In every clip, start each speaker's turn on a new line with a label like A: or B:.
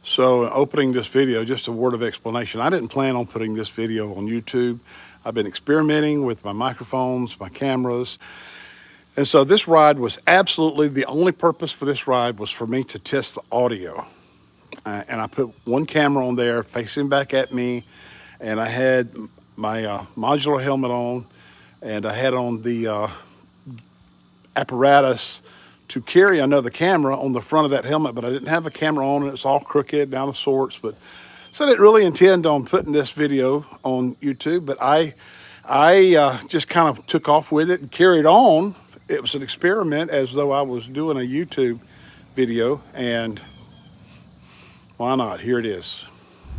A: So opening this video, just a word of explanation. I didn't plan on putting this video on YouTube. I've been experimenting with my microphones, my cameras. And so this ride was absolutely, the only purpose for this ride was for me to test the audio. And I put one camera on there facing back at me, and I had my modular helmet on, and I had on the apparatus to carry another camera on the front of that helmet, but I didn't have a camera on, and it's all crooked down the sorts. But so I didn't really intend on putting this video on YouTube, but I just kind of took off with it and carried on. It was an experiment, as though I was doing a YouTube video, and why not? Here it is.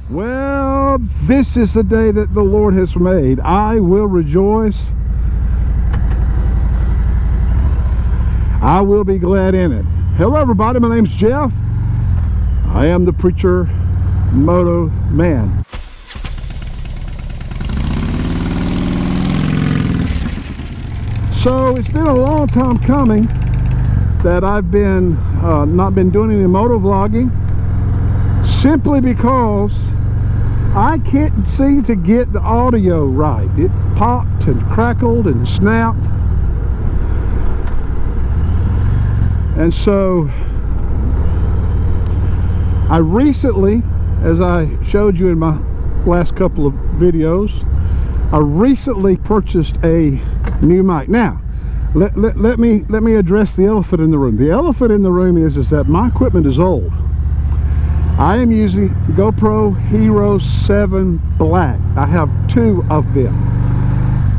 B: Well, this is the day that the Lord has made. I will rejoice. I will be glad in it. Hello everybody, my name's Jeff. I am the Preacher Moto Man. So it's been a long time coming that I've been not been doing any moto vlogging, simply because I can't seem to get the audio right. It popped and crackled and snapped. And so I recently, as I showed you in my last couple of videos, I recently purchased a new mic. Now, let me address the elephant in the room. The elephant in the room is that my equipment is old. I am using GoPro Hero 7 Black. I have 2 of them,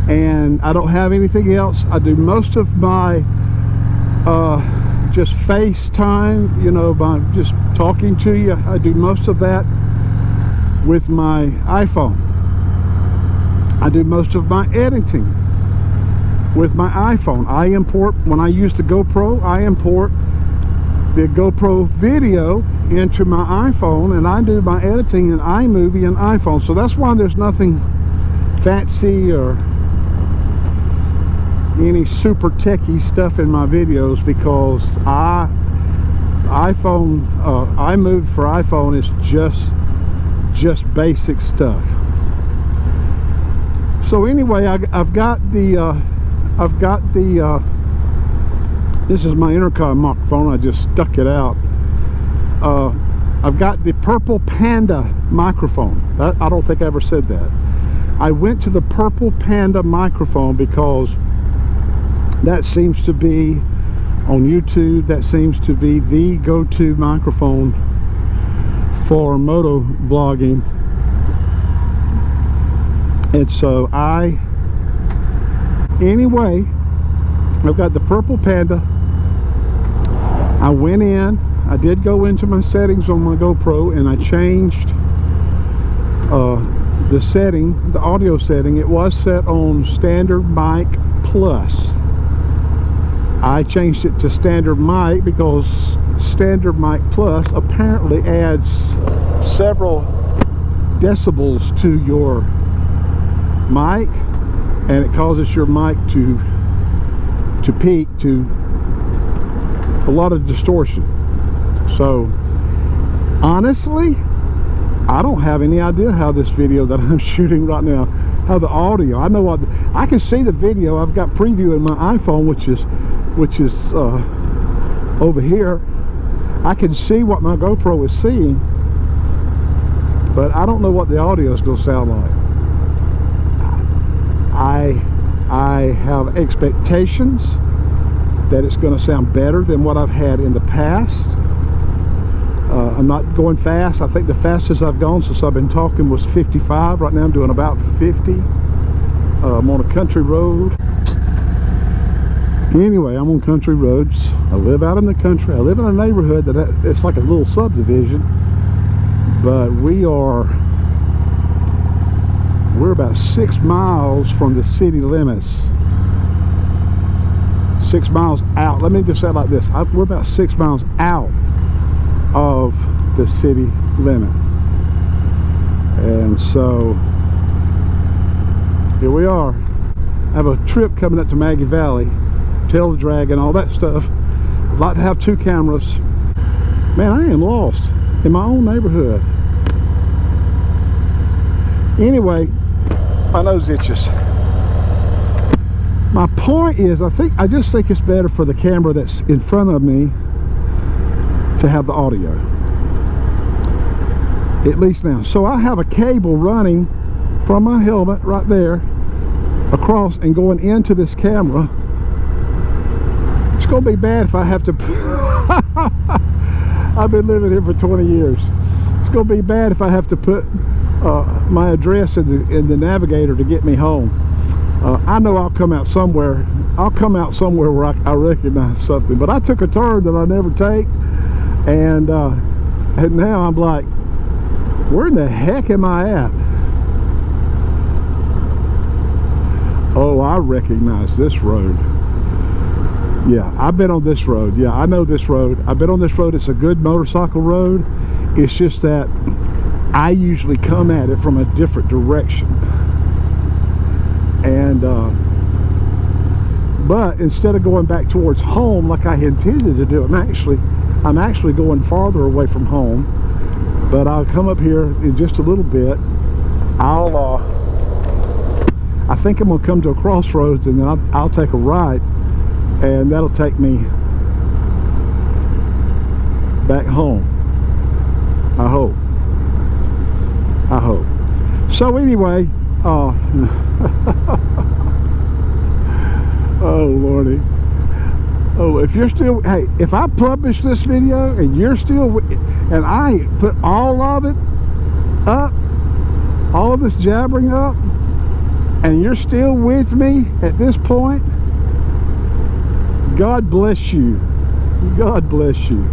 B: and I don't have anything else. I do most of my just FaceTime, you know, by just talking to you. I do most of that with my iPhone. I do most of my editing with my iPhone. I import, when I use the GoPro, I import the GoPro video into my iPhone, and I do my editing in iMovie and iPhone. So that's why there's nothing fancy or any super techie stuff in my videos, because iMovie for iPhone is just basic stuff. So anyway, I've got the this is my intercom microphone. I just stuck it out. I've got the purple Panda microphone. I don't think I ever said that. I went to the purple Panda microphone because that seems to be, on YouTube, that seems to be the go-to microphone for moto vlogging. And so anyway, I've got the purple Panda. I went in, I did go into my settings on my GoPro, and I changed the setting, the audio setting. It was set on Standard Mic Plus. I changed it to Standard Mic because Standard Mic Plus apparently adds several decibels to your mic, and it causes your mic to peak, to a lot of distortion. So honestly, I don't have any idea how this video that I'm shooting right now, how the audio, I know what, I can see the video. I've got preview in my iPhone, which is over here. I can see what my GoPro is seeing, but I don't know what the audio is going to sound like. I have expectations that it's going to sound better than what I've had in the past. I'm not going fast. I think the fastest I've gone since I've been talking was 55. Right now I'm doing about 50. I'm on a country road. Anyway, I'm on country roads. I live out in the country. I live in a neighborhood it's like a little subdivision, but we're about 6 miles from the city limits. 6 miles out. Let me just say it like this. We're about 6 miles out of the city limit. And so here we are. I have a trip coming up to Maggie Valley, Tail the Dragon, all that stuff. I'd like to have 2 cameras. Man, I am lost. in my own neighborhood. Anyway, my nose itches. My point is, I just think it's better for the camera that's in front of me to have the audio, at least now. So I have a cable running from my helmet right there across and going into this camera. It's gonna be bad if I have to I've been living here for 20 years. It's gonna be bad if I have to put my address in the navigator to get me home. I know I'll come out somewhere. I'll come out somewhere where I recognize something. But I took a turn that I never take, and now I'm like, where in the heck am I at? Oh, I recognize this road. Yeah, I've been on this road. Yeah, I know this road. I've been on this road. It's a good motorcycle road. It's just that I usually come at it from a different direction. And but instead of going back towards home like I intended to do, I'm actually going farther away from home. But I'll come up here in just a little bit. I think I'm gonna come to a crossroads, and then I'll take a right, and that'll take me back home. I hope. So anyway, oh Lordy. Oh, if you're still, hey, if I publish this video and you're still, and I put all of it up, all of this jabbering up, and you're still with me at this point, God bless you. God bless you.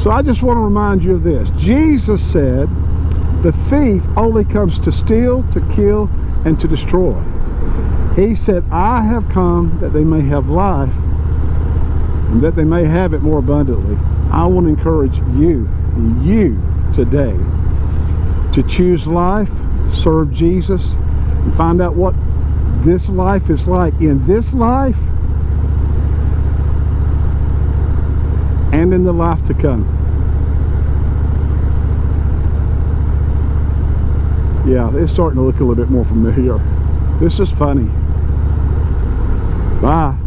B: So I just want to remind you of this. Jesus said, the thief only comes to steal, to kill, and to destroy. He said, I have come that they may have life, and that they may have it more abundantly. I want to encourage you today to choose life, serve Jesus, and find out what this life is like in this life and in the life to come. Yeah, it's starting to look a little bit more familiar. This is funny. Bye.